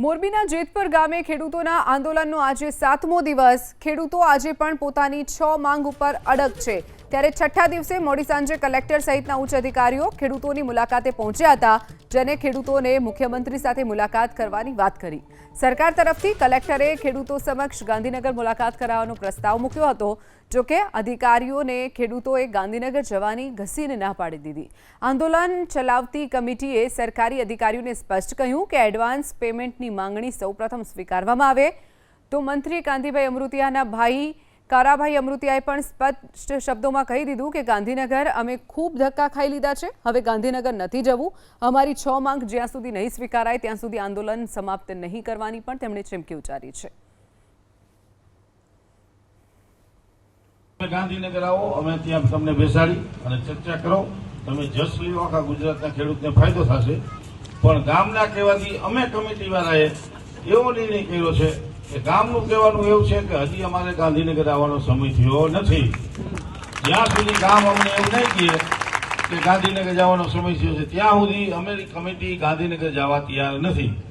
મોરબીના જેતપર ગામે ખેડૂતોના આંદોલનનો આજે 7મો દિવસ। ખેડૂતો આજે પણ પોતાની 6 માંગ ઉપર અડગ છે। ત્યારે છઠ્ઠા દિવસે મોડી સાંજે કલેક્ટર સહિતના ઉચ્ચ અધિકારીઓ ખેડૂતોની મુલાકાતે પહોંચ્યા હતા, જેને ખેડૂતોને મુખ્યમંત્રી સાથે મુલાકાત કરવાની વાત કરી। સરકાર તરફથી કલેક્ટરે ખેડૂતો સમક્ષ ગાંધીનગર મુલાકાત કરાવવાનો પ્રસ્તાવ મૂક્યો હતો, જો કે અધિકારીઓને ખેડૂતોએ ગાંધીનગર જવાની ઘસીને ના પાડી દીધી। આંદોલન ચલાવતી કમિટીએ સરકારી અધિકારીઓને સ્પષ્ટ કહ્યું કે એડવાન્સ પેમેન્ટની માંગણી સૌપ્રથમ સ્વીકારવામાં આવે। તો મંત્રી કાંતિભાઈ અમૃતિયાના ભાઈ કારાભાઈ અમૃતિયાએ પણ સ્પષ્ટ શબ્દોમાં કહી દીધું કે ગાંધીનગર અમે ખૂબ ધક્કા ખાઈ લીધા છે, હવે ગાંધીનગર નથી જવું। અમારી 6 માંગ જ્યાં સુધી નહીં સ્વીકારાય ત્યાં સુધી આંદોલન સમાપ્ત નહીં કરવાની પણ તેમણે ચીમકી ઉચ્ચારી છે। ગાંધીનગર આવો, અમે ત્યાં તમને બેસાડી અને ચર્ચા કરો, તમે જશ લ્યો, આખા ગુજરાતના ખેડૂતને ફાયદો થશે। પણ ગામના કહેવાથી અમે કમિટી વાળાએ એવો નિર્ણય કર્યો છે કે ગામનું કહેવાનું એવું છે કે હજી અમારે ગાંધીનગર આવવાનો સમય થયો નથી। જ્યાં સુધી ગામ અમને એવું નહીં કહે કે ગાંધીનગર જવાનો સમય થયો છે ત્યાં સુધી અમારી કમિટી ગાંધીનગર જવા તૈયાર નથી।